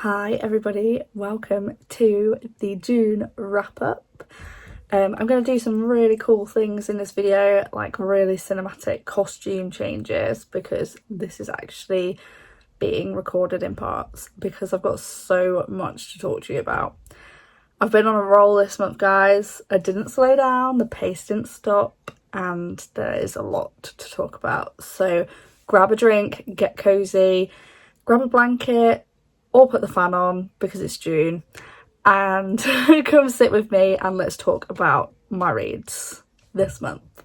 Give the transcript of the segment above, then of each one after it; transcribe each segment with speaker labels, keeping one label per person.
Speaker 1: Hi everybody, welcome to the June wrap up. I'm going to do some really cool things in this video, like really cinematic costume changes, because this is actually being recorded in parts because I've got so much to talk to you about. I've been on a roll this month, guys. I didn't slow down, the pace didn't stop, and there is a lot to talk about. So grab a drink, get cozy, grab a blanket, or put the fan on because it's June, and come sit with me and let's talk about my reads this month.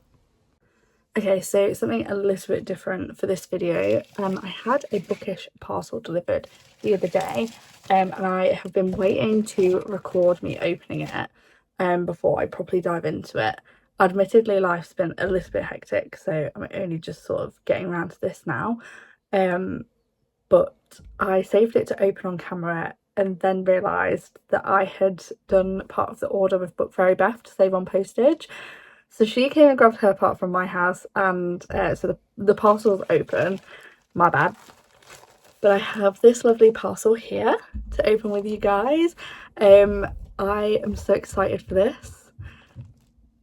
Speaker 1: Okay, so something a little bit different for this video. I had a Bookish parcel delivered the other day, and I have been waiting to record me opening it before I properly dive into it. Admittedly, life's been a little bit hectic, so I'm only just sort of getting around to this now. But I saved it to open on camera and then realised that I had done part of the order with Book Fairy Beth to save on postage. So she came and grabbed her part from my house, and so the parcel's open. My bad. But I have this lovely parcel here to open with you guys. I am so excited for this.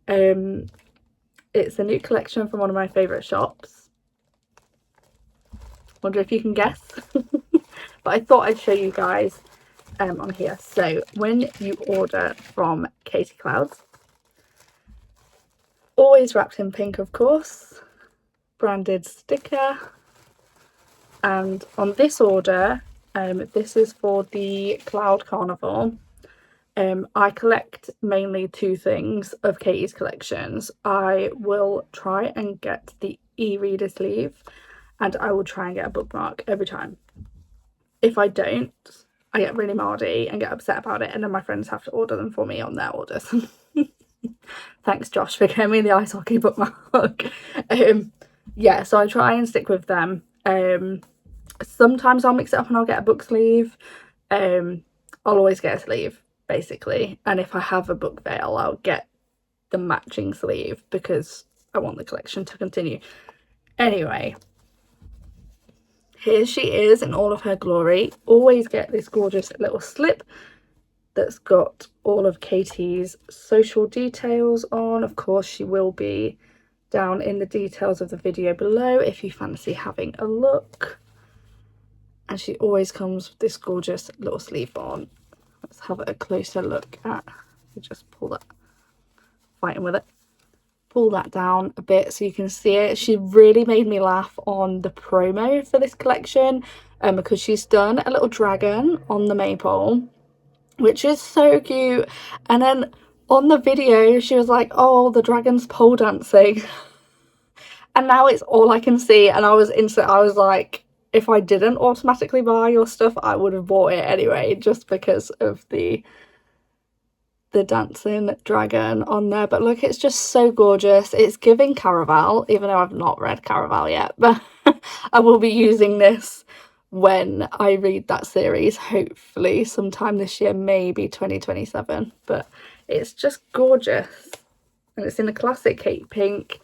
Speaker 1: It's a new collection from one of my favourite shops. Wonder if you can guess. But I thought I'd show you guys on here. So when you order from Katie Clouds, always wrapped in pink, of course, branded sticker, and on this order, this is for the Cloud Carnival. I collect mainly two things of Katie's collections. I will try and get the e-reader sleeve, and I will try and get a bookmark every time. If I don't, I get really mardy and get upset about it, and then my friends have to order them for me on their orders. Thanks, Josh, for getting me the ice hockey bookmark. Yeah, so I try and stick with them. Sometimes I'll mix it up and I'll get a book sleeve. I'll always get a sleeve, basically. And if I have a book veil, I'll get the matching sleeve because I want the collection to continue. Anyway, here she is in all of her glory. Always get this gorgeous little slip that's got all of Katie's social details on. Of course, she will be down in the details of the video below if you fancy having a look. And she always comes with this gorgeous little sleeve on. Let's have a closer look at, just pull that, fighting with it. Pull that down a bit so you can see it. She really made me laugh on the promo for this collection because she's done a little dragon on the maypole, which is so cute. And then on the video she was like, oh, the dragon's pole dancing. And now it's all I can see, and I was like, if I didn't automatically buy your stuff, I would have bought it anyway, just because of the dancing dragon on there. But look, it's just so gorgeous. It's giving Caraval, even though I've not read Caraval yet, but I will be using this when I read that series, hopefully sometime this year, maybe 2027. But it's just gorgeous, and it's in a classic Kate pink.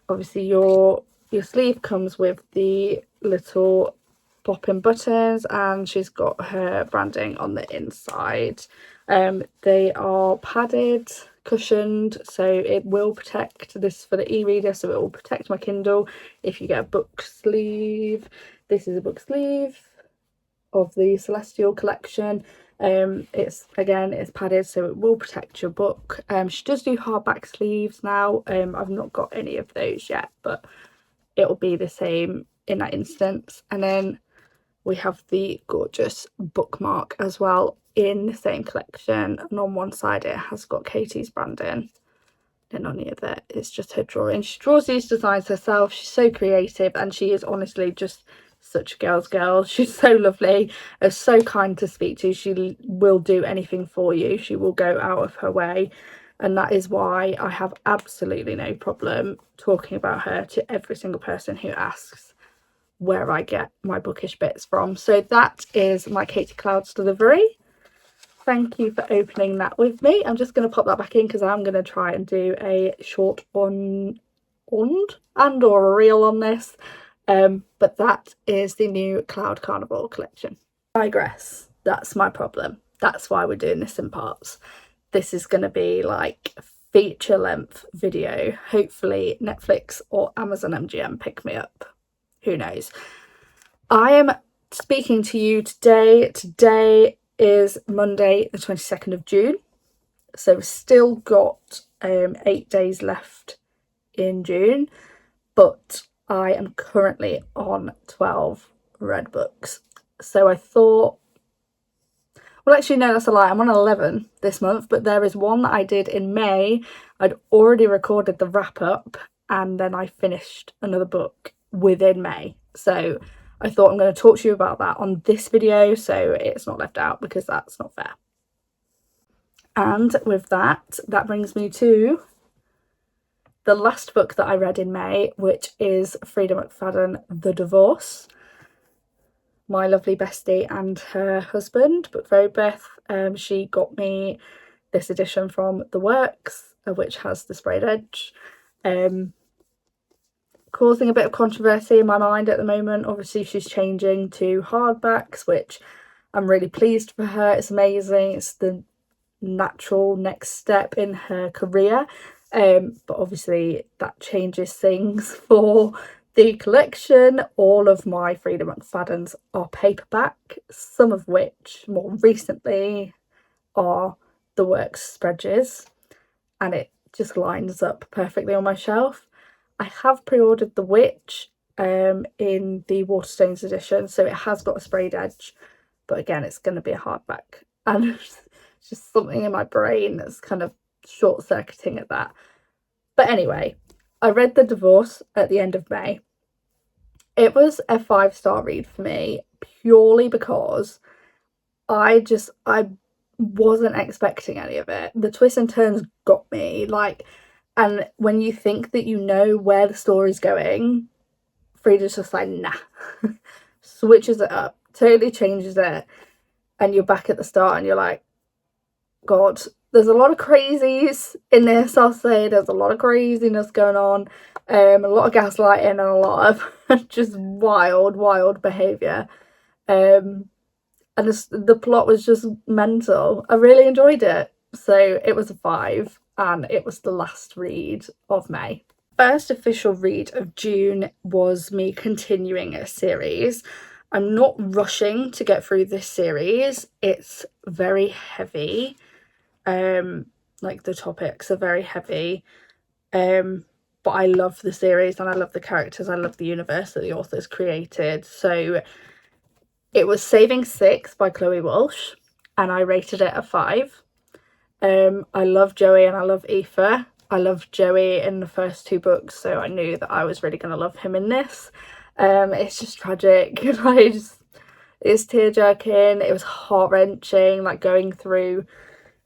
Speaker 1: Obviously your sleeve comes with the little pop-in buttons, and she's got her branding on the inside. They are padded, cushioned, so it will protect this for the e-reader, so it will protect my Kindle if you get a book sleeve. This is a book sleeve of the Celestial collection. It's padded, so it will protect your book. She does do hardback sleeves now. I've not got any of those yet, but it'll be the same in that instance. And then we have the gorgeous bookmark as well in the same collection, and on one side it has got Katie's branding, and on the other it's just her drawing. She draws these designs herself. She's so creative, and she is honestly just such a girl's girl. She's so lovely, so kind to speak to. She will do anything for you. She will go out of her way, and that is why I have absolutely no problem talking about her to every single person who asks where I get my bookish bits from. So that is my Katie Clouds delivery. Thank you for opening that with me. I'm just going to pop that back in because I'm going to try and do a short or a reel on this. But that is the new Cloud Carnival collection. Digress. That's my problem. That's why we're doing this in parts. This is going to be like feature length video. Hopefully Netflix or Amazon MGM pick me up. Who knows? I am speaking to you today. Today is Monday the 22nd of June. So we've still got 8 days left in June. But I am currently on 12 read books. So I thought, well, actually, no, that's a lie. I'm on 11 this month, but there is one that I did in May. I'd already recorded the wrap up and then I finished another book within May. So I thought I'm going to talk to you about that on this video so it's not left out, because that's not fair. And with that, that brings me to the last book that I read in May, which is Freida McFadden, The Divorce. My lovely bestie and her husband, Book Fairy Beth, she got me this edition from The Works, which has the sprayed edge, causing a bit of controversy in my mind at the moment. Obviously she's changing to hardbacks, which I'm really pleased for her. It's amazing. It's the natural next step in her career, but obviously that changes things for the collection. All of my Freida McFaddens are paperback, some of which more recently are The Works spreads, and it just lines up perfectly on my shelf. I have pre-ordered The Witch in the Waterstones edition, so it has got a sprayed edge, but again it's going to be a hardback, and it's just something in my brain that's kind of short-circuiting at that. But anyway, I read The Divorce at the end of May. It was a 5-star read for me, purely because I wasn't expecting any of it. The twists and turns got me, like, and when you think that you know where the story's going, Freida's just like, nah. Switches it up, totally changes it, and you're back at the start and you're like, God, there's a lot of crazies in this, I'll say. There's a lot of craziness going on, a lot of gaslighting and a lot of just wild behaviour. And the plot was just mental. I really enjoyed it. So it was a 5, and it was the last read of May. First official read of June was me continuing a series. I'm not rushing to get through this series. It's very heavy. Like the topics are very heavy, but I love the series and I love the characters. I love the universe that the authors created. So it was Saving Six by Chloe Walsh, and I rated it a 5. I love Joey and I love Aoife. I loved Joey in the first 2 books, so I knew that I was really going to love him in this. It's just tragic. It's tear-jerking. It was heart-wrenching, like going through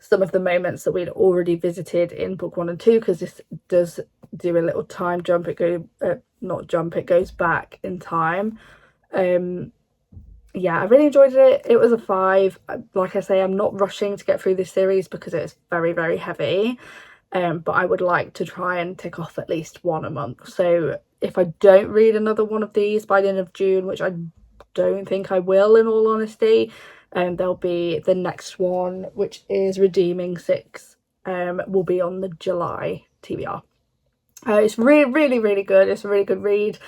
Speaker 1: some of the moments that we'd already visited in book 1 and 2, because this does do a little time jump. It goes back in time. Yeah, I really enjoyed it. It was a 5. Like I say, I'm not rushing to get through this series because it's very heavy, but I would like to try and tick off at least 1 a month. So if I don't read another one of these by the end of June, which I don't think I will, in all honesty, there'll be the next one, which is Redeeming Six, will be on the July TBR. It's really good. It's a really good read.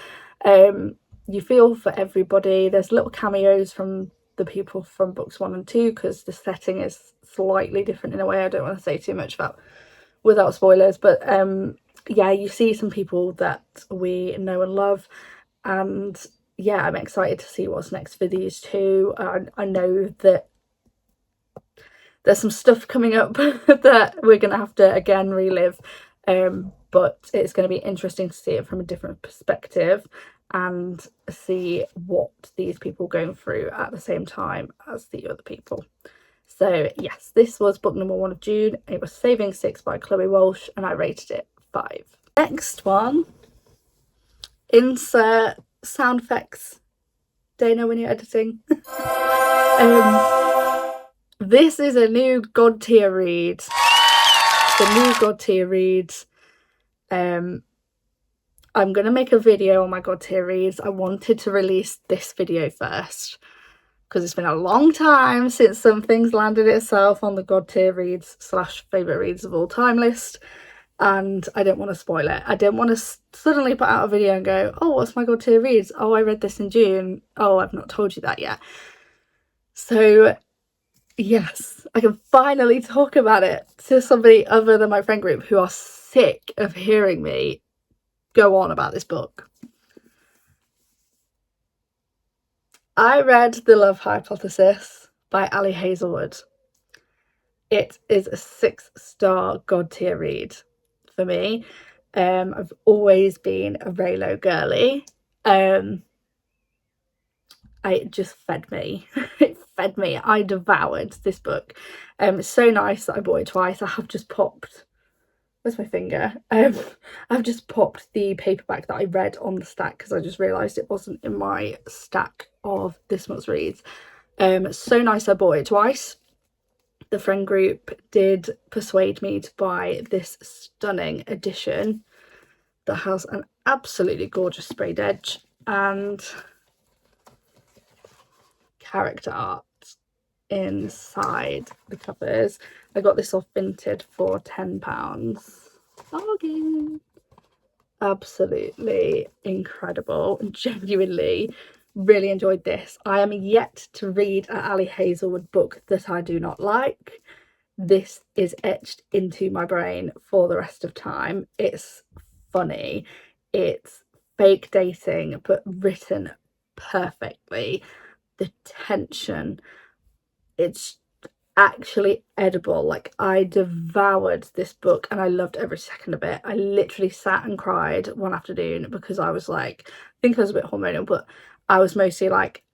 Speaker 1: You feel for everybody. There's little cameos from the people from books 1 and 2, because the setting is slightly different in a way. I don't want to say too much about without spoilers, but yeah, you see some people that we know and love, and yeah, I'm excited to see what's next for these two. I know that there's some stuff coming up that we're going to have to again relive, but it's going to be interesting to see it from a different perspective and see what these people are going through at the same time as the other people. So yes, this was book number 1 of June. It was Saving Six by Chloe Walsh, and I rated it 5. Next one, insert sound effects, Dana, when you're editing. This is a new God tier read. The new God tier read. I'm going to make a video on my God tier reads. I wanted to release this video first, because it's been a long time since something's landed itself on the God tier reads / favourite reads of all time list, and I didn't want to spoil it. I didn't want to suddenly put out a video and go, oh, what's my God tier reads? Oh, I read this in June. Oh, I've not told you that yet. So yes, I can finally talk about it to somebody other than my friend group who are sick of hearing me go on about this book. I read The Love Hypothesis by Ali Hazelwood. It is a 6-star God tier read for me. I've always been a Raylo girly. It just fed me. It fed me. I devoured this book. It's so nice that I bought it twice. I have just popped, where's my finger? I've just popped the paperback that I read on the stack because I just realised it wasn't in my stack of this month's reads. So nice I bought it twice. The friend group did persuade me to buy this stunning edition that has an absolutely gorgeous sprayed edge and character art inside the covers. I got this off Vinted for £10. Bargain. Absolutely incredible. Genuinely really enjoyed this. I am yet to read an Ali Hazelwood book that I do not like. This is etched into my brain for the rest of time. It's funny. It's fake dating, but written perfectly. The tension, it's actually edible. Like, I devoured this book and I loved every second of it. I literally sat and cried one afternoon because I was like, I think I was a bit hormonal, but I was mostly like,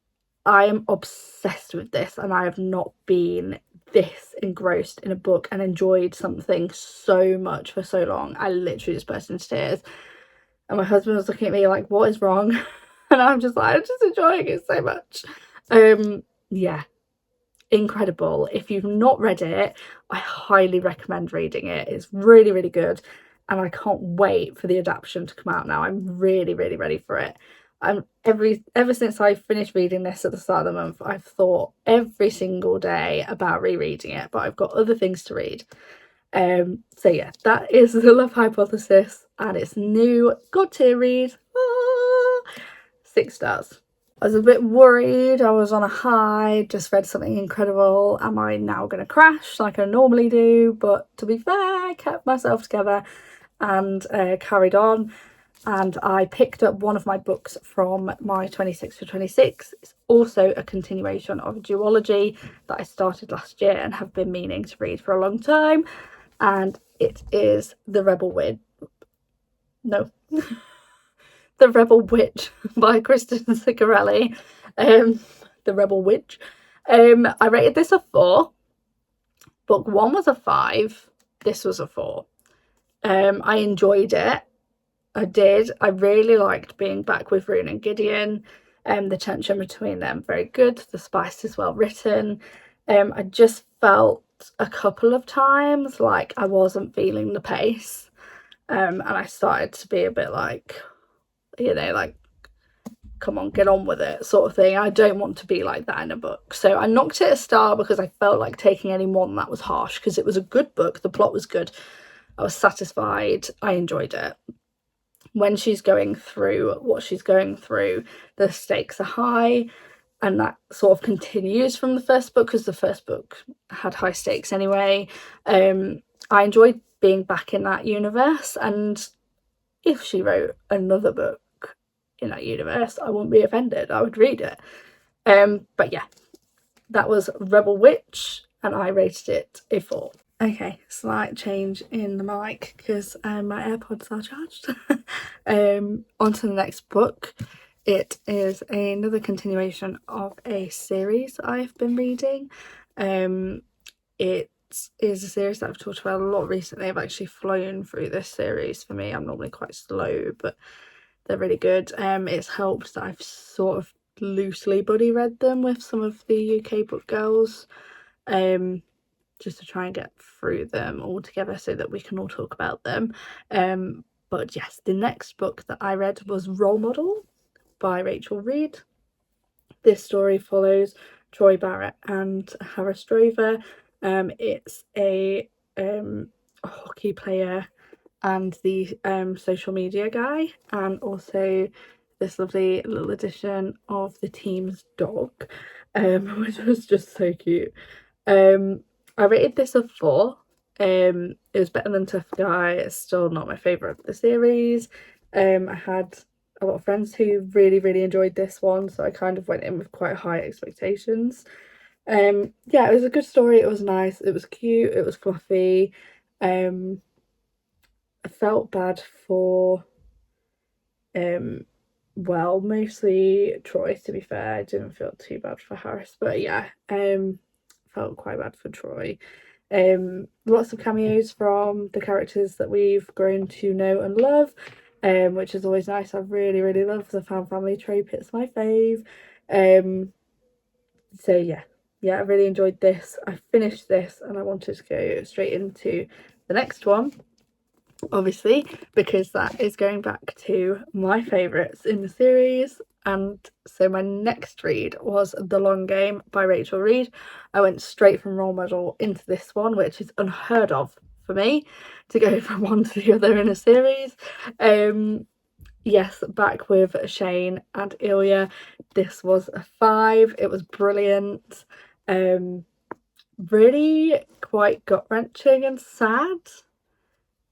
Speaker 1: I am obsessed with this and I have not been this engrossed in a book and enjoyed something so much for so long. I literally just burst into tears and my husband was looking at me like, what is wrong? And I'm just like, I'm just enjoying it so much. Yeah, incredible. If you've not read it, I highly recommend reading it. It's really, really good and I can't wait for the adaptation to come out now. I'm really, really ready for it. Ever since I finished reading this at the start of the month, I've thought every single day about rereading it, but I've got other things to read. So yeah, that is The Love Hypothesis and it's new God tier read. 6 stars. I was a bit worried. I was on a high, just read something incredible. Am I now going to crash like I normally do? But to be fair, I kept myself together and carried on. And I picked up one of my books from my 26 for 26. It's also a continuation of a duology that I started last year and have been meaning to read for a long time. And it is The Rebel Witch. No. The Rebel Witch by Kristen Ciccarelli. The Rebel Witch. I rated this a 4. Book 1 was a 5. This was a 4. I enjoyed it. I did. I really liked being back with Rune and Gideon. The tension between them, very good. The spice is well written. I just felt a couple of times like I wasn't feeling the pace. And I started to be a bit like, you know, like, come on, get on with it sort of thing. I don't want to be like that in a book. So I knocked it a star because I felt like taking any more than that was harsh, because it was a good book. The plot was good. I was satisfied. I enjoyed it. When she's going through what she's going through, the stakes are high, and that sort of continues from the first book because the first book had high stakes anyway. I enjoyed being back in that universe, and if she wrote another book in that universe, I wouldn't be offended. I would read it. But yeah, that was Rebel Witch and I rated it a 4. Okay, slight change in the mic because my AirPods are charged. On to the next book. It is another continuation of a series I've been reading. It is a series that I've talked about a lot recently. I've actually flown through this series. For me, I'm normally quite slow, but they're really good. It's helped that I've sort of loosely buddy read them with some of the UK book girls, just to try and get through them all together so that we can all talk about them. But yes, the next book that I read was Role Model by Reid. This story follows Troy Barrett and Harris Drover. It's a hockey player and the social media guy, and also this lovely little addition of the team's dog, which was just so cute. I rated this a 4. It was better than Tough Guy. It's still not my favourite of the series. I had a lot of friends who really, really enjoyed this one, so I kind of went in with quite high expectations. Yeah, it was a good story. It was nice. It was cute. It was fluffy. I felt bad for well, mostly Troy, to be fair. I didn't feel too bad for Harris, but yeah, felt quite bad for Troy. Lots of cameos from the characters that we've grown to know and love, which is always nice. I really, really love the fan family trope. It's my fave. So yeah, I really enjoyed this. I finished this and I wanted to go straight into the next one, obviously, because that is going back to my favourites in the series. And so my next read was The Long Game by Rachel Reid. I went straight from role model into this one, which is unheard of for me, to go from one to the other in a series. Yes, back with Shane and Ilya. This was a 5. It was brilliant. Really quite gut-wrenching and sad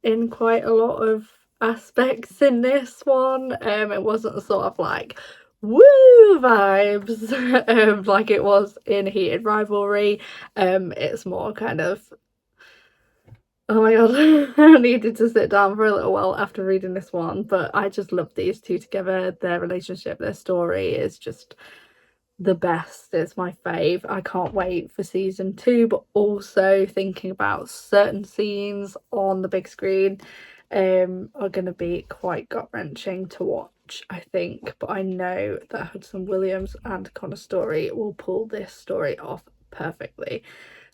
Speaker 1: in quite a lot of aspects in this one. It wasn't sort of like woo vibes like it was in Heated Rivalry. It's more kind of, oh my god, I needed to sit down for a little while after reading this one, but I just love these two together. Their relationship, their story is just the best. It's my fave. I can't wait for season 2, but also thinking about certain scenes on the big screen are going to be quite gut-wrenching to watch, I think, but I know that Hudson Williams and Connor Story will pull this story off perfectly.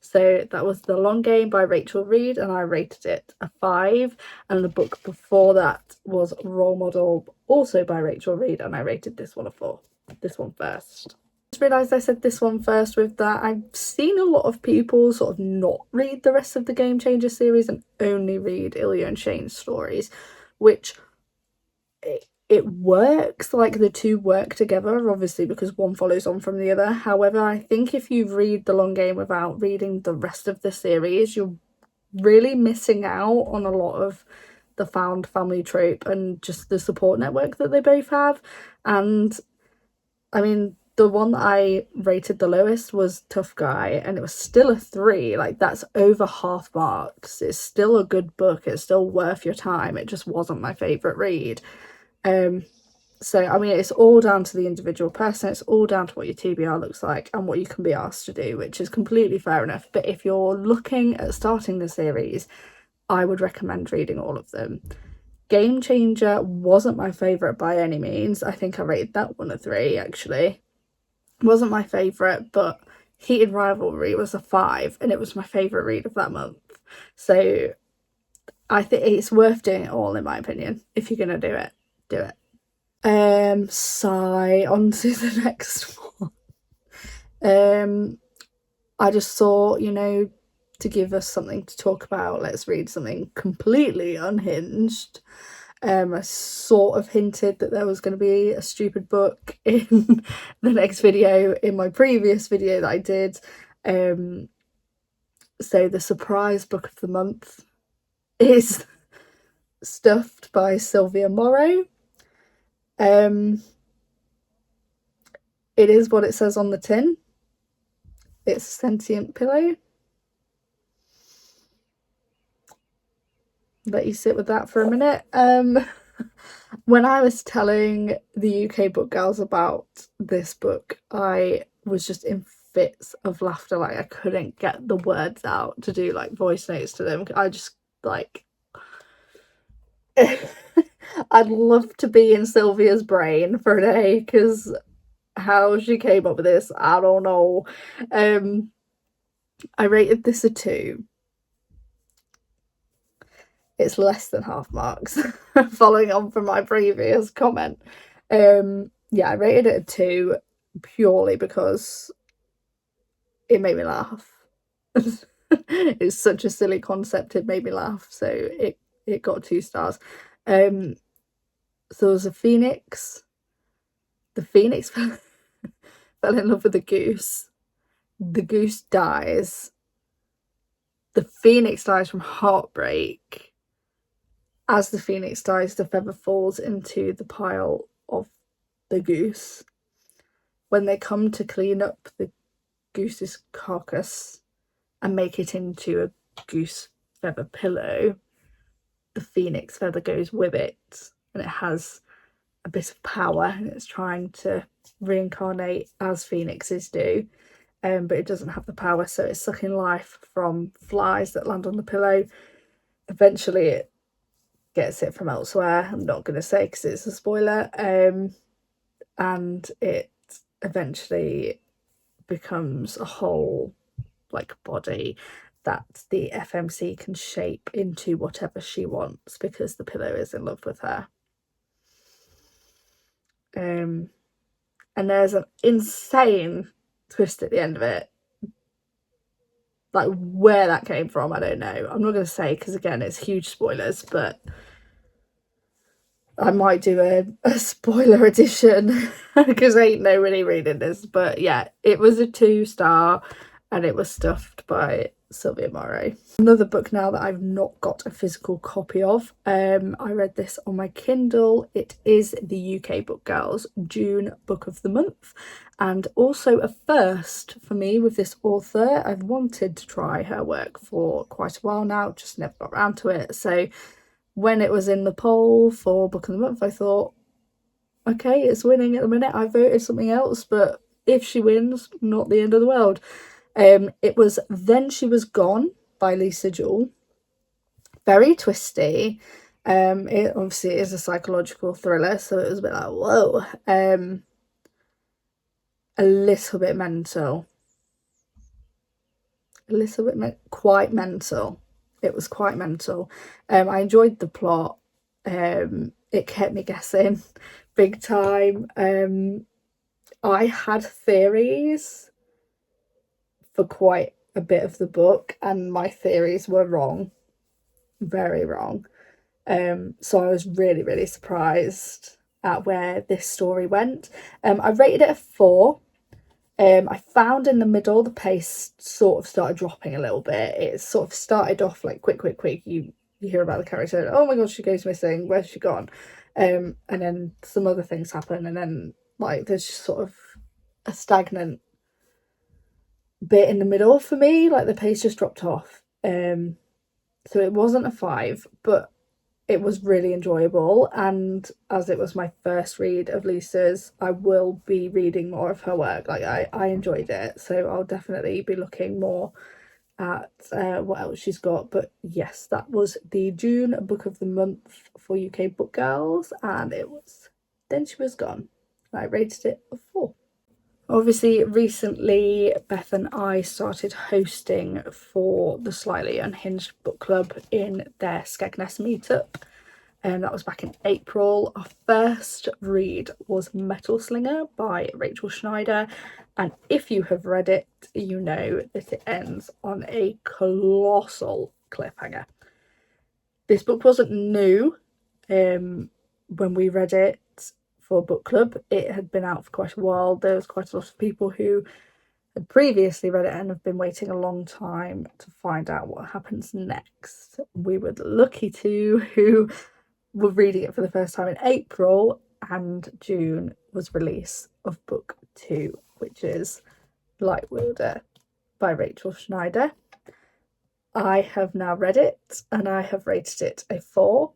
Speaker 1: So that was The Long Game by Rachel Reid, and I rated it a 5. And the book before that was Role Model, also by Rachel Reid, and I rated this one a 4. This one first. I just realised I said this one first with that. I've seen a lot of people sort of not read the rest of the Game Changer series and only read Ilya and Shane's stories, which it works, like the two work together, obviously, because one follows on from the other. However, I think if you read The Long Game without reading the rest of the series, you're really missing out on a lot of the found family trope and just the support network that they both have. And I mean, the one that I rated the lowest was Tough Guy, and it was still a 3. Like, that's over half marks. It's still a good book. It's still worth your time. It just wasn't my favourite read. So I mean, it's all down to the individual person. It's all down to what your TBR looks like and what you can be asked to do, which is completely fair enough. But if you're looking at starting the series, I would recommend reading all of them. Game Changer wasn't my favourite by any means. I think I rated that one a 3, actually. It wasn't my favourite, but Heated Rivalry was a 5, and it was my favourite read of that month. So I think it's worth doing it all, in my opinion. If you're going to do it, do it. Sigh, on to the next one. I just thought, you know, to give us something to talk about, let's read something completely unhinged. I sort of hinted that there was going to be a stupid book in the next video, in my previous video that I did. So the surprise book of the month is Stuffed by Sylvia Morrow. It is what it says on the tin. It's a sentient pillow. Let you sit with that for a minute. When I was telling the UK book girls about this book, I was just in fits of laughter. Like, I couldn't get the words out to do like voice notes to them. I just like I'd love to be in Sylvia's brain for a day, because how she came up with this, I don't know. I rated this a 2. It's less than half marks, following on from my previous comment. Yeah, I rated it a 2 purely because it made me laugh. It's such a silly concept, it made me laugh, so it got 2 stars. So there was a phoenix. The phoenix fell in love with the goose. The goose dies. The phoenix dies from heartbreak. As the phoenix dies, the feather falls into the pile of the goose. When they come to clean up the goose's carcass and make it into a goose feather pillow, the phoenix feather goes with it, and it has a bit of power, and it's trying to reincarnate as phoenixes do, but it doesn't have the power, so it's sucking life from flies that land on the pillow. Eventually it gets it from elsewhere. I'm not going to say because it's a spoiler, and it eventually becomes a whole like body that the FMC can shape into whatever she wants because the pillow is in love with her. And there's an insane twist at the end of it. Like, where that came from, I don't know. I'm not going to say because, again, it's huge spoilers, but I might do a spoiler edition because ain't nobody reading this. But yeah, it was a 2-star and it was stuffed by Sylvia Morrow. Another book now that I've not got a physical copy of. I read this on my Kindle. It is the UK Book Girls June Book of the Month, and also a first for me with this author. I've wanted to try her work for quite a while now, just never got around to it. So when it was in the poll for Book of the Month, I thought, okay, it's winning at the minute. I voted something else, but if she wins, not the end of the world. It was Then She Was Gone by Lisa Jewell. Very twisty. It obviously is a psychological thriller, so it was a bit like, whoa. A little bit mental. Quite mental. It was quite mental. I enjoyed the plot. It kept me guessing big time. I had theories for quite a bit of the book, and my theories were wrong, very wrong. So I was really, really surprised at where this story went. I rated it a 4. I found in the middle the pace sort of started dropping a little bit. It sort of started off like quick. You hear about the character, oh my god, she goes missing, where's she gone? And then some other things happen, and then like there's just sort of a stagnant bit in the middle for me, like the pace just dropped off. So it wasn't a 5, but it was really enjoyable, and as it was my first read of Lisa's, I will be reading more of her work. Like I enjoyed it, so I'll definitely be looking more at what else she's got. But yes, that was the June Book of the Month for UK Book Girls, and it was Then She Was Gone. I rated it a 4. Obviously, recently Beth and I started hosting for the Slightly Unhinged Book Club in their Skegness meetup, and that was back in April. Our first read was Metal Slinger by Rachel Schneider, and if you have read it, you know that it ends on a colossal cliffhanger. This book wasn't new when we read it for book club. It had been out for quite a while. There was quite a lot of people who had previously read it and have been waiting a long time to find out what happens next. We were the lucky 2 who were reading it for the first time in April, and June was release of book 2, which is Light Wielder by Rachel Schneider. I have now read it and I have rated it a 4.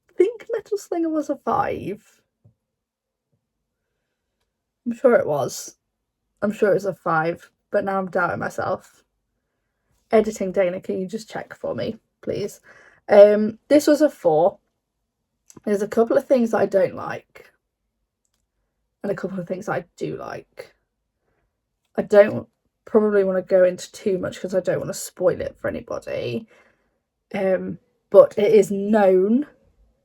Speaker 1: I think Metal Slinger was a 5. I'm sure it was. I'm sure it was a 5, but now I'm doubting myself. Editing Dana, can you just check for me, please? This was a 4. There's a couple of things that I don't like, and a couple of things I do like. I don't probably want to go into too much because I don't want to spoil it for anybody. But it is known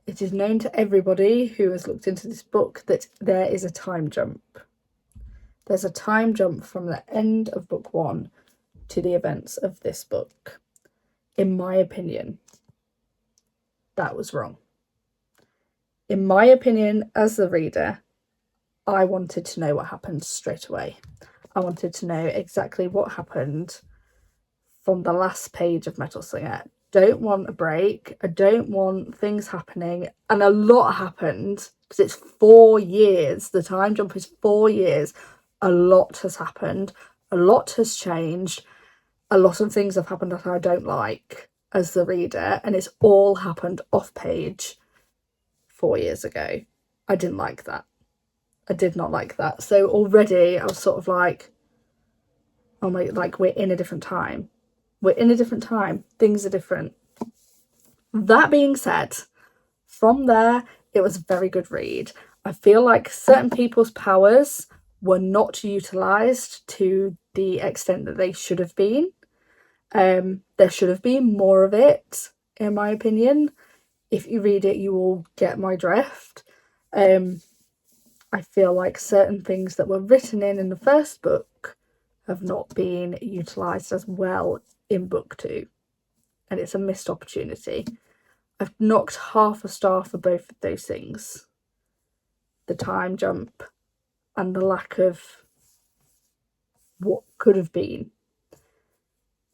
Speaker 1: to everybody who has looked into this book that there is a time jump. There's a time jump from the end of book 1 to the events of this book. In my opinion, that was wrong. In my opinion, as the reader, I wanted to know what happened straight away. I wanted to know exactly what happened from the last page of Metal Slinger. Don't want a break. I don't want things happening. And a lot happened because it's 4 years. The time jump is 4 years. A lot has happened. A lot has changed. A lot of things have happened that I don't like as the reader. And it's all happened off page 4 years ago. I didn't like that. I did not like that. So already I was sort of like, oh my, like we're in a different time. We're in a different time. Things are different. That being said, from there, it was a very good read. I feel like certain people's powers were not utilised to the extent that they should have been. There should have been more of it, in my opinion. If you read it, you will get my drift. I feel like certain things that were written in the first book have not been utilised as well in book 2. And it's a missed opportunity. I've knocked half a star for both of those things. The time jump and the lack of what could have been.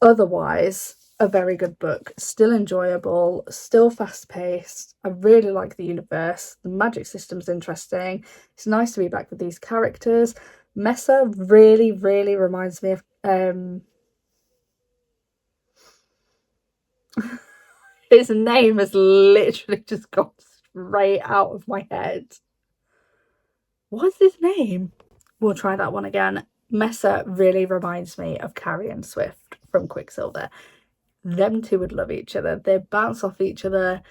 Speaker 1: Otherwise, a very good book. Still enjoyable, still fast-paced. I really like the universe. The magic system's interesting. It's nice to be back with these characters. Mesa really, really reminds me of... His name has literally just got straight out of my head. What's his name? We'll try that one again. Mesa really reminds me of Carrie and Swift from Quicksilver. Them two would love each other. They'd bounce off each other.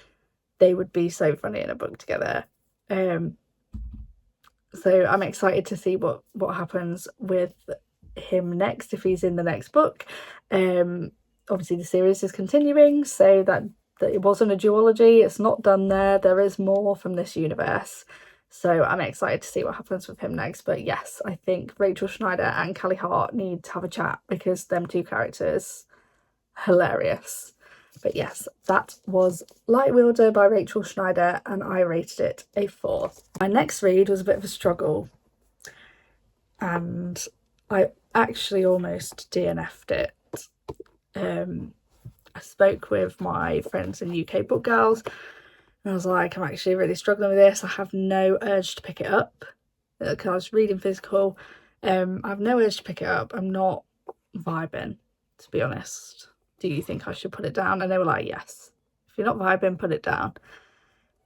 Speaker 1: They would be so funny in a book together. So I'm excited to see what happens with him next, if he's in the next book. Obviously the series is continuing, so that it wasn't a duology. It's not done there. There is more from this universe. So I'm excited to see what happens with him next. But yes, I think Rachel Schneider and Callie Hart need to have a chat because them two characters, hilarious. But yes, that was Light Wielder by Rachel Schneider and I rated it a 4. My next read was a bit of a struggle and I actually almost DNF'd it. I spoke with my friends in UK Book Girls and I was like, I'm actually really struggling with this. I have no urge to pick it up because I was reading physical. I have no urge to pick it up. I'm not vibing, to be honest. Do you think I should put it down? And they were like, yes. If you're not vibing, put it down.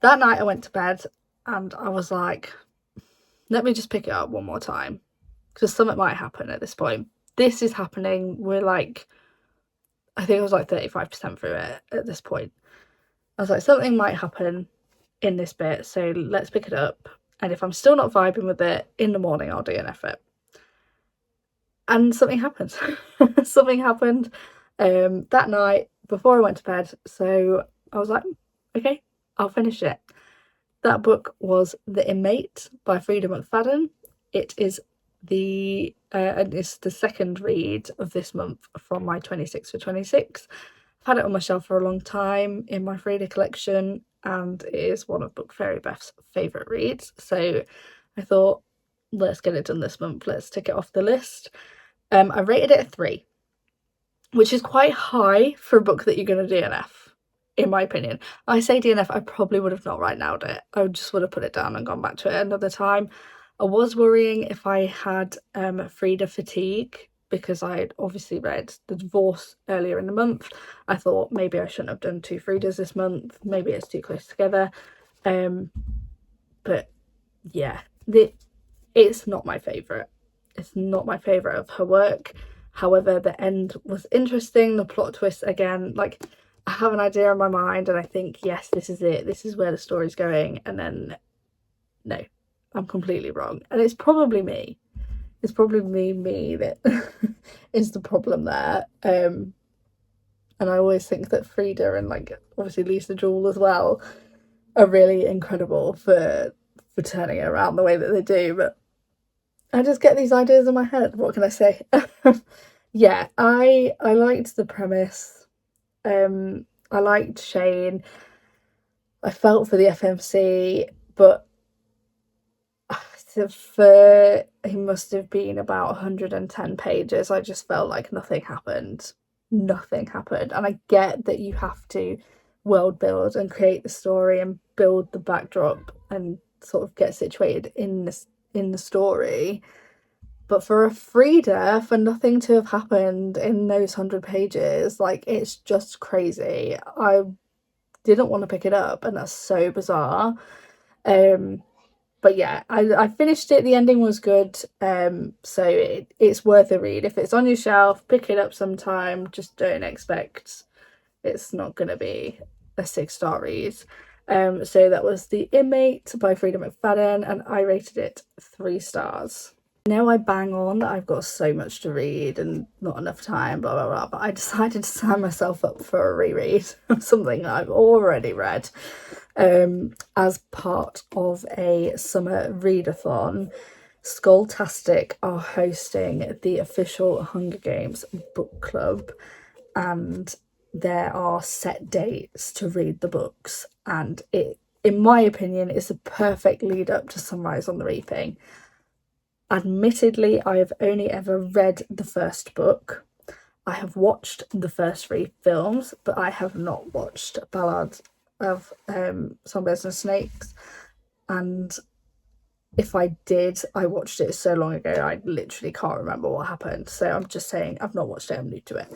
Speaker 1: That night I went to bed and I was like, let me just pick it up one more time because something might happen at this point. This is happening. We're like, I think I was like 35% through it at this point. I was like, something might happen in this bit, so let's pick it up. And if I'm still not vibing with it, in the morning I'll DNF it. And something happened. Something happened that night before I went to bed. So I was like, okay, I'll finish it. That book was The Inmate by Freida McFadden. It is it's the second read of this month from my 26 for 26. I've had it on my shelf for a long time in my Freida collection and it is one of Book Fairy Beth's favourite reads. So I thought, let's get it done this month. Let's tick it off the list. I rated it a 3, which is quite high for a book that you're going to DNF, in my opinion. I say DNF, I probably would have not right nowed it. I just would have put it down and gone back to it another time. I was worrying if I had Freida fatigue because I had obviously read The Divorce earlier in the month. I thought maybe I shouldn't have done 2 Freidas this month. Maybe it's too close together. But yeah, it's not my favourite. It's not my favourite of her work. However, the end was interesting. The plot twist, again, like I have an idea in my mind and I think, yes, this is it. This is where the story's going. And then, no, I'm completely wrong. And it's probably me. It's probably me that is the problem there. And I always think that Freida and like obviously Lisa Jewell as well are really incredible for turning it around the way that they do. But I just get these ideas in my head. What can I say? Yeah, I liked the premise. I liked Shane. I felt for the FMC, but for he must have been about 110 pages. I just felt like nothing happened. Nothing happened. And I get that you have to world build and create the story and build the backdrop and sort of get situated in the story. But for a Freida, for nothing to have happened in those 100 pages, like, it's just crazy. I didn't want to pick it up, and that's so bizarre. But yeah, I finished it. The ending was good. So it's worth a read. If it's on your shelf, pick it up sometime. Just don't expect it's not going to be a 6-star read. So that was The Inmate by Freida McFadden, and I rated it 3 stars. Now I bang on that I've got so much to read and not enough time, blah blah blah, but I decided to sign myself up for a reread of something that I've already read, as part of a summer readathon. Skulltastic are hosting the official Hunger Games book club, and there are set dates to read the books, and it, in my opinion, is a perfect lead up to Sunrise on the Reaping. Admittedly, I have only ever read the first book. I have watched the first 3 films, but I have not watched Ballard of Songbirds and Snakes. And if I did, I watched it so long ago, I literally can't remember what happened. So I'm just saying I've not watched it, I'm new to it.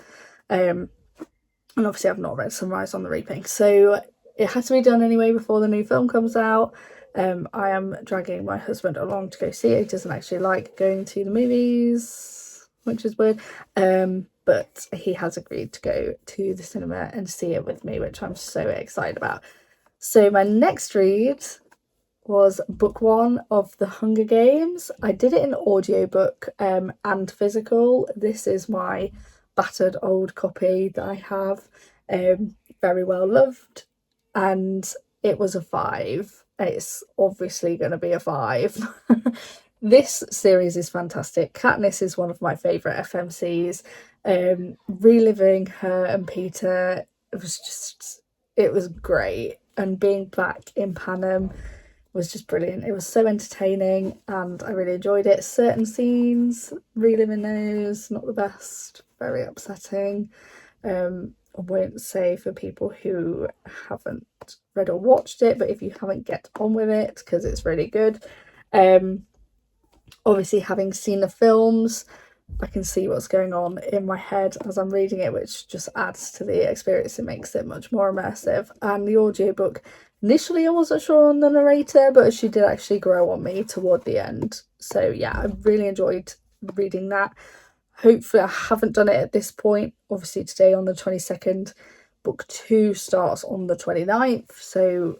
Speaker 1: And obviously I've not read Sunrise on the Reaping. So it has to be done anyway before the new film comes out. I am dragging my husband along to go see it. He doesn't actually like going to the movies, which is weird. But he has agreed to go to the cinema and see it with me, which I'm so excited about. So my next read was book 1 of The Hunger Games. I did it in audiobook and physical. This is my battered old copy that I have, very well loved, and it was a 5. It's obviously going to be a 5. This series is fantastic. Katniss is one of my favourite FMCs. Reliving her and Peter, it was great. And being back in Panem was just brilliant. It was so entertaining and I really enjoyed it. Certain scenes, reliving those, not the best, very upsetting. I won't say for people who haven't read or watched it, but if you haven't, get on with it because it's really good. Obviously, having seen the films, I can see what's going on in my head as I'm reading it, which just adds to the experience. It makes it much more immersive. And the audiobook, initially I wasn't sure on the narrator, but she did actually grow on me toward the end. So yeah, I really enjoyed reading that. Hopefully I haven't done it at this point. Obviously today on the 22nd, book 2 starts on the 29th, so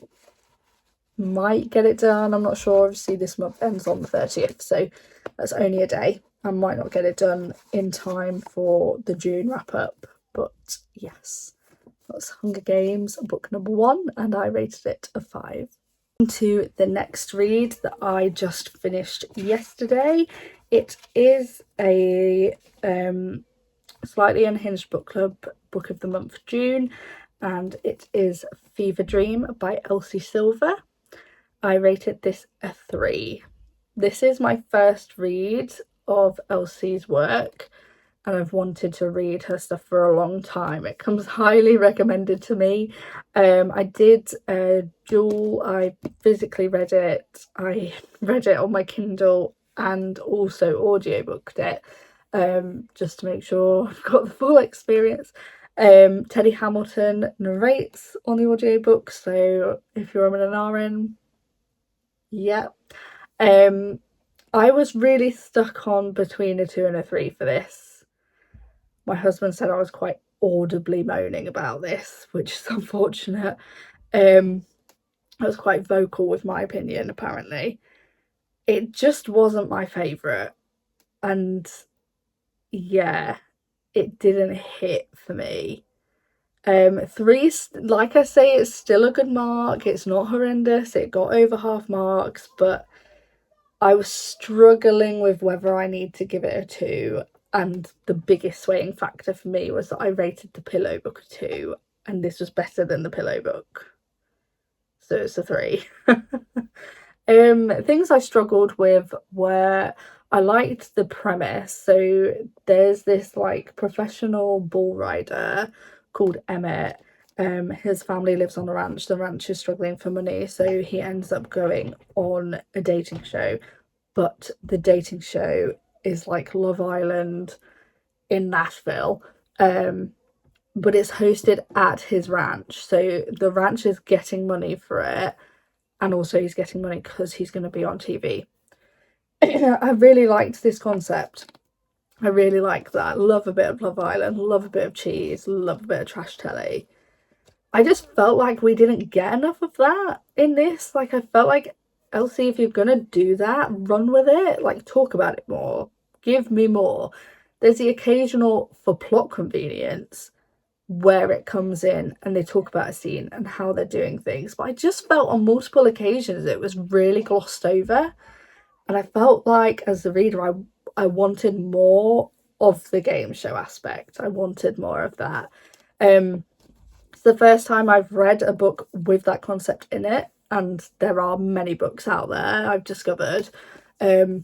Speaker 1: might get it done. I'm not sure. Obviously this month ends on the 30th, so that's only a day. I might not get it done in time for the June wrap up, but yes, that's Hunger Games book number 1 and I rated it a 5. To the next read that I just finished yesterday. It is a slightly unhinged book club book of the month June, and it is Fever Dream by Elsie Silver. I rated this a 3. This is my first read of Elsie's work and I've wanted to read her stuff for a long time. It comes highly recommended to me. I did Jewell. I physically read it. I read it on my Kindle and also audiobooked it, just to make sure I've got the full experience. Teddy Hamilton narrates on the audiobook, so if you're an RN, yeah. I was really stuck on between a 2 and a 3 for this. My husband said I was quite audibly moaning about this, which is unfortunate. I was quite vocal with my opinion, apparently. It just wasn't my favourite. And yeah, it didn't hit for me. 3, like I say, it's still a good mark. It's not horrendous. It got over half marks, but I was struggling with whether I need to give it a 2, and the biggest swaying factor for me was that I rated the Pillow Book a 2, and this was better than the Pillow Book, so it's a 3. Things I struggled with were, I liked the premise. So there's this like professional bull rider called Emmett. His family lives on a ranch. The ranch is struggling for money, so he ends up going on a dating show. But the dating show is like Love Island in Nashville. But it's hosted at his ranch. So the ranch is getting money for it, and also he's getting money because he's going to be on TV. I really liked this concept. I really like that. Love a bit of Love Island, love a bit of cheese, love a bit of trash telly. I just felt like we didn't get enough of that in this. Like, I felt like, Elsie, if you're gonna do that, run with it. Like, talk about it more. Give me more. There's the occasional, for plot convenience, where it comes in and they talk about a scene and how they're doing things. But I just felt on multiple occasions it was really glossed over. And I felt like, as the reader, I wanted more of the game show aspect. I wanted more of that. It's the first time I've read a book with that concept in it, and there are many books out there, I've discovered. I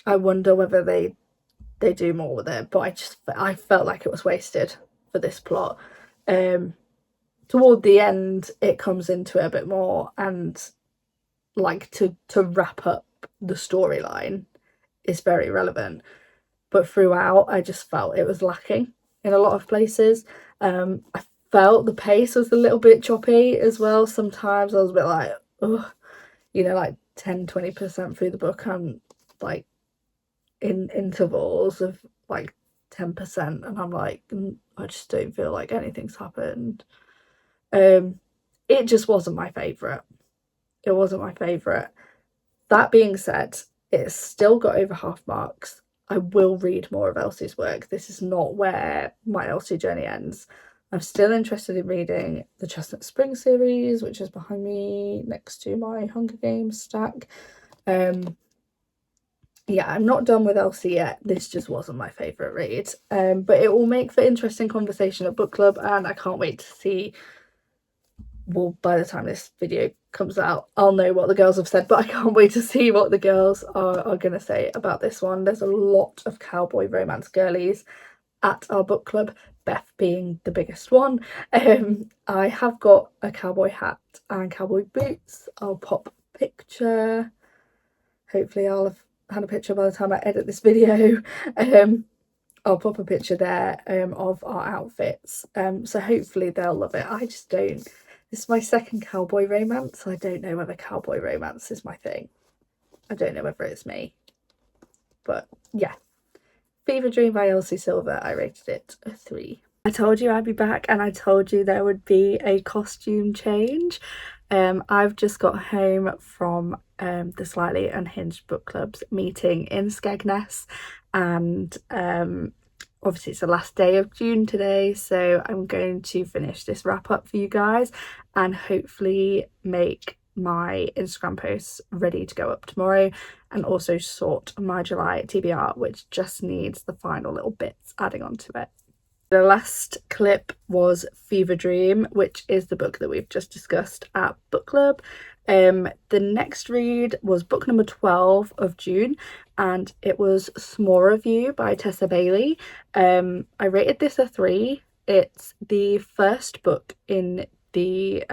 Speaker 1: wonder whether they do more with it, but I felt like it was wasted for this plot. Toward the end, it comes into it a bit more, and like to wrap up the storyline is very relevant, but throughout I just felt it was lacking in a lot of places. I felt the pace was a little bit choppy as well. Sometimes I was a bit like, oh, like 10-20% through the book, I'm like in intervals of like 10%, and I'm like, I just don't feel like anything's happened. It just wasn't my favourite. It wasn't my favourite. That being said, it's still got over half marks. I will read more of Elsie's work. This is not where my Elsie journey ends. I'm still interested in reading the Chestnut Spring series, which is behind me next to my Hunger Games stack. Yeah, I'm not done with Elsie yet. This just wasn't my favourite read. But it will make for interesting conversation at book club, and I can't wait to see. Well, by the time this video comes out, I'll know what the girls have said, but I can't wait to see what the girls are going to say about this one. There's a lot of cowboy romance girlies at our book club, Beth being the biggest one. I have got a cowboy hat and cowboy boots. I'll pop a picture. Hopefully I'll have had a picture by the time I edit this video. I'll pop a picture there of our outfits. So hopefully they'll love it. I just don't. This is my second cowboy romance. I don't know whether cowboy romance is my thing. I don't know whether it's me. But yeah. Fever Dream by Elsie Silver. I rated it a 3. I told you I'd be back, and I told you there would be a costume change. I've just got home from the Slightly Unhinged Book Club's meeting in Skegness, and obviously it's the last day of June today, so I'm going to finish this wrap up for you guys and hopefully make my Instagram posts ready to go up tomorrow, and also sort my July TBR, which just needs the final little bits adding onto it. The last clip was Fever Dream, which is the book that we've just discussed at book club. The next read was book number 12 of June, and it was Small Review by Tessa Bailey. I rated this a 3. It's the first book in the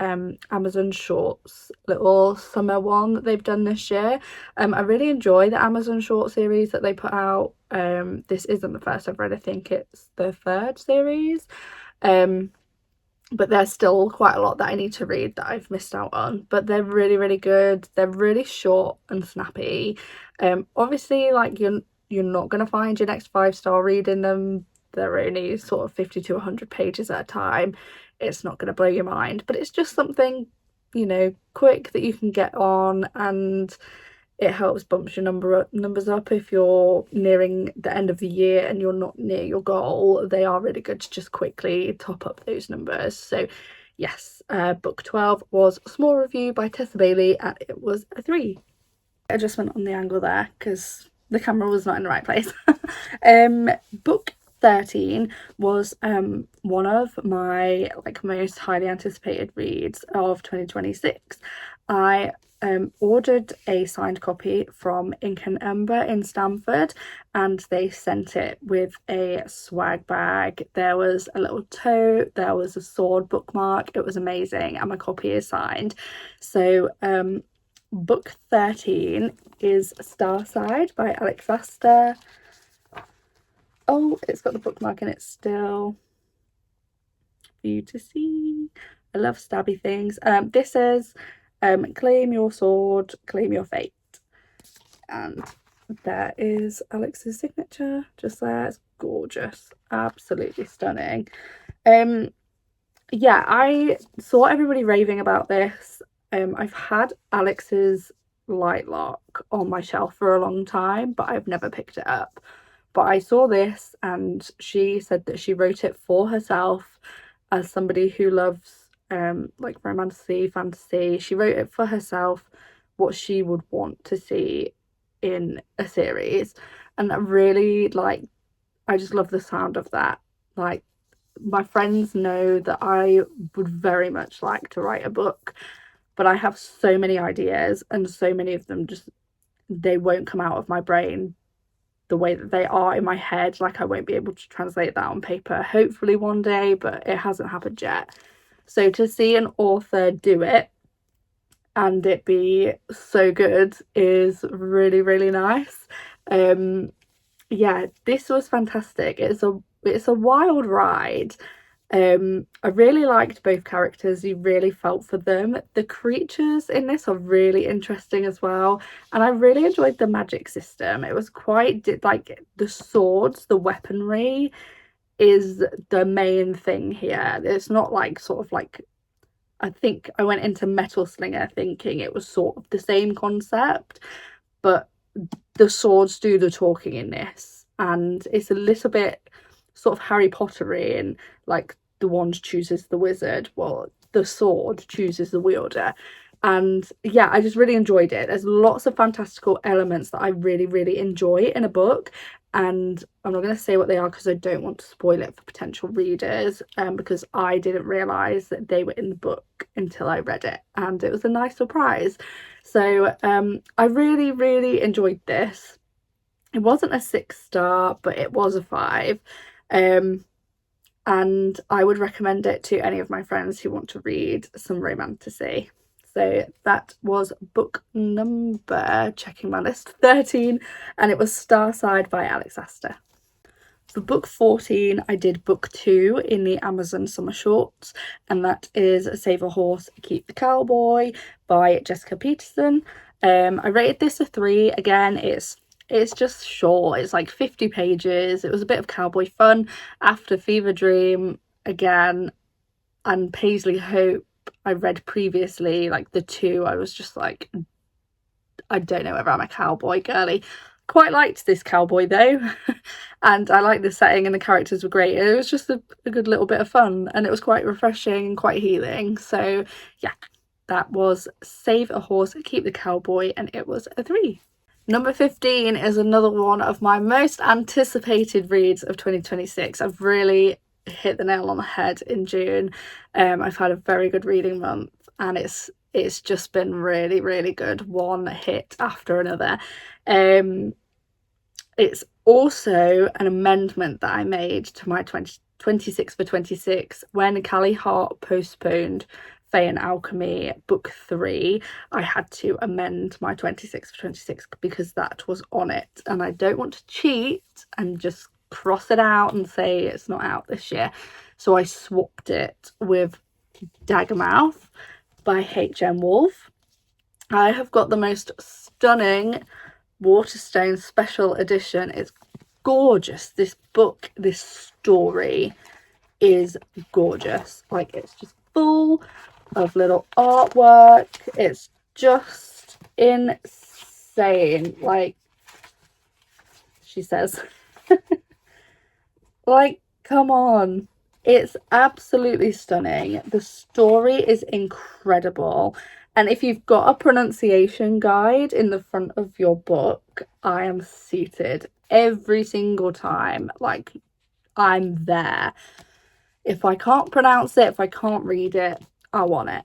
Speaker 1: Amazon Shorts little summer one that they've done this year. I really enjoy the Amazon Short series that they put out. This isn't the first I've read. I think it's the 3rd series. But there's still quite a lot that I need to read that I've missed out on, but they're really, really good. They're really short and snappy. Obviously, like, you're not going to find your next 5-star read in them. They're only sort of 50 to 100 pages at a time. It's not going to blow your mind, but it's just something, quick that you can get on, and it helps bump your numbers up if you're nearing the end of the year and you're not near your goal. They are really good to just quickly top up those numbers. So yes, book 12 was Small Review by Tessa Bailey, and it was a 3. adjustment on the angle there because the camera was not in the right place. Book 13 was one of my most highly anticipated reads of 2026. I ordered a signed copy from Ink and Ember in Stamford, and they sent it with a swag bag. There was a little tote, there was a sword bookmark. It was amazing, and my copy is signed. So book 13 is Starside by Aster. Oh, it's got the bookmark in it still for you to see. I love stabby things. This is claim your sword, claim your fate. And there is Alex's signature just there. It's gorgeous, absolutely stunning. Yeah, I saw everybody raving about this. I've had Alex's Lightlock on my shelf for a long time, but I've never picked it up. But I saw this, and she said that she wrote it for herself as somebody who loves fantasy. She wrote it for herself, what she would want to see in a series, and that really, I just love the sound of that. My friends know that I would very much like to write a book, but I have so many ideas, and so many of them they won't come out of my brain the way that they are in my head. I won't be able to translate that on paper, hopefully one day, but it hasn't happened yet. So to see an author do it and it be so good is really, really nice. Yeah, this was fantastic. It's a wild ride. I really liked both characters. You really felt for them. The creatures in this are really interesting as well, and I really enjoyed the magic system. It was quite the swords, the weaponry is the main thing here. It's not I think I went into Metal Slinger thinking it was sort of the same concept, but the swords do the talking in this, and it's a little bit sort of Harry Pottery, and the wand chooses the wizard, well, the sword chooses the wielder. And yeah, I just really enjoyed it. There's lots of fantastical elements that I really, really enjoy in a book, and I'm not going to say what they are because I don't want to spoil it for potential readers, because I didn't realise that they were in the book until I read it, and it was a nice surprise. So I really, really enjoyed this. It wasn't a 6-star, but it was a 5. And I would recommend it to any of my friends who want to read some romantasy. So that was book number, checking my list, 13, and it was Starside by Aster. For book 14, I did book 2 in the Amazon Summer Shorts, and that is Save a Horse, Keep the Cowboy by Jessica Peterson. I rated this a 3. Again, it's just short. It's 50 pages. It was a bit of cowboy fun after Fever Dream again, and Paisley Hope I read previously, the 2. I was just I don't know whether I'm a cowboy girly. Quite liked this cowboy though, and I liked the setting, and the characters were great. It was just a good little bit of fun, and it was quite refreshing and quite healing. So yeah, that was Save a Horse, Keep the Cowboy, and it was a 3. Number 15 is another one of my most anticipated reads of 2026. I've really hit the nail on the head in June. I've had a very good reading month, and it's just been really, really good. One hit after another. It's also an amendment that I made to my 26 for 26 when Callie Hart postponed Fae and Alchemy book 3. I had to amend my 26 for 26 because that was on it, and I don't want to cheat and just cross it out and say it's not out this year. So I swapped it with Daggermouth by H M Wolfe. I have got the most stunning Waterstone special edition. It's gorgeous. This book, this story is gorgeous. It's just full of little artwork. It's just insane. She says, come on. It's absolutely stunning. The story is incredible. And if you've got a pronunciation guide in the front of your book, I am suited every single time. Like, I'm there. If I can't pronounce it, if I can't read it, I want it.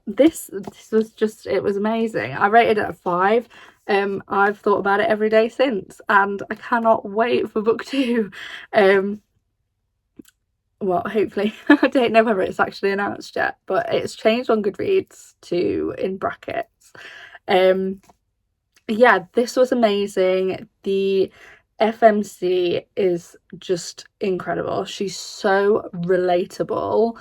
Speaker 1: This was just, it was amazing. I rated it a 5. I've thought about it every day since, and I cannot wait for book 2. Well, hopefully. I don't know whether it's actually announced yet, but it's changed on Goodreads to in brackets. Yeah, this was amazing. The FMC is just incredible. She's so relatable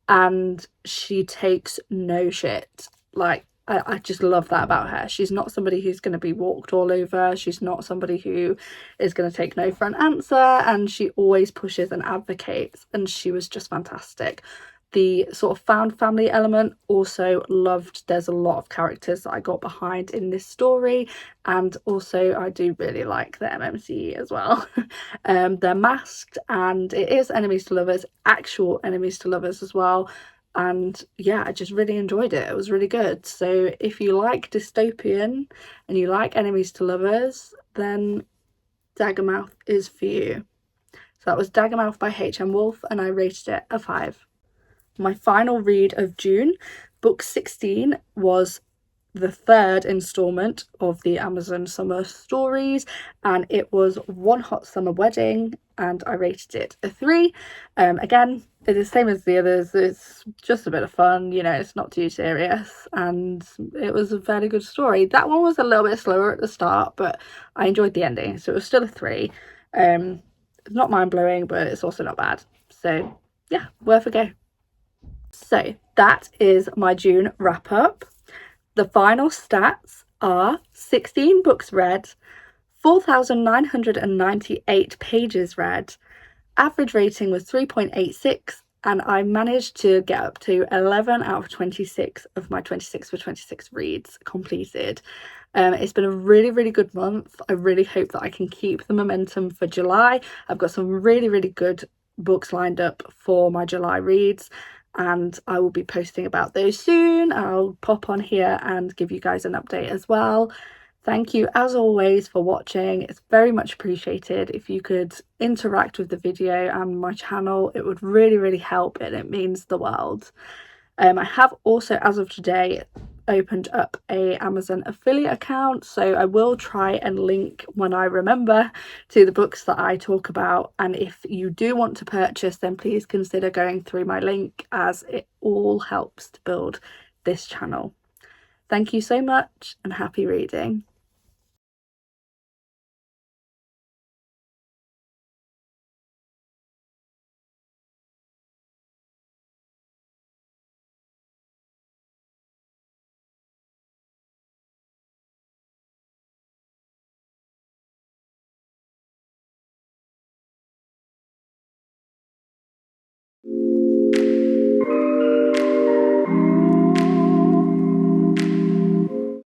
Speaker 1: and she takes no shit. Like, I just love that about her. She's not somebody who's going to be walked all over. She's not somebody who is going to take no for an answer, and she always pushes and advocates, and she was just fantastic. The sort of found family element, also loved. There's a lot of characters that I got behind in this story, and also I do really like the MMC as well. They're masked, and it is enemies to lovers, actual enemies to lovers as well. And yeah, I just really enjoyed it. It was really good. So if you like dystopian and you like enemies to lovers, then Daggermouth is for you. So that was Daggermouth by H M Wolfe, and I rated it a 5. My final read of June, book 16, was the 3rd instalment of the Amazon Summer Stories, and it was One Hot Summer Wedding, and I rated it a 3. Again, it's the same as the others. It's just a bit of fun, you know, it's not too serious, and it was a very good story. That one was a little bit slower at the start, but I enjoyed the ending, so it was still a 3. It's not mind-blowing, but it's also not bad. So yeah, worth a go. So that is my June wrap up. The final stats are 16 books read, 4,998 pages read, average rating was 3.86, and I managed to get up to 11 out of 26 of my 26 for 26 reads completed. It's been a really, really good month. I really hope that I can keep the momentum for July. I've got some really, really good books lined up for my July reads, and I will be posting about those soon. I'll pop on here and give you guys an update as well. Thank you as always for watching. It's very much appreciated. If you could interact with the video and my channel, it would really, really help, and it means the world. I have also, as of today, opened up a Amazon affiliate account, so I will try and link when I remember to the books that I talk about, and if you do want to purchase, then please consider going through my link, as it all helps to build this channel. Thank you so much, and happy reading.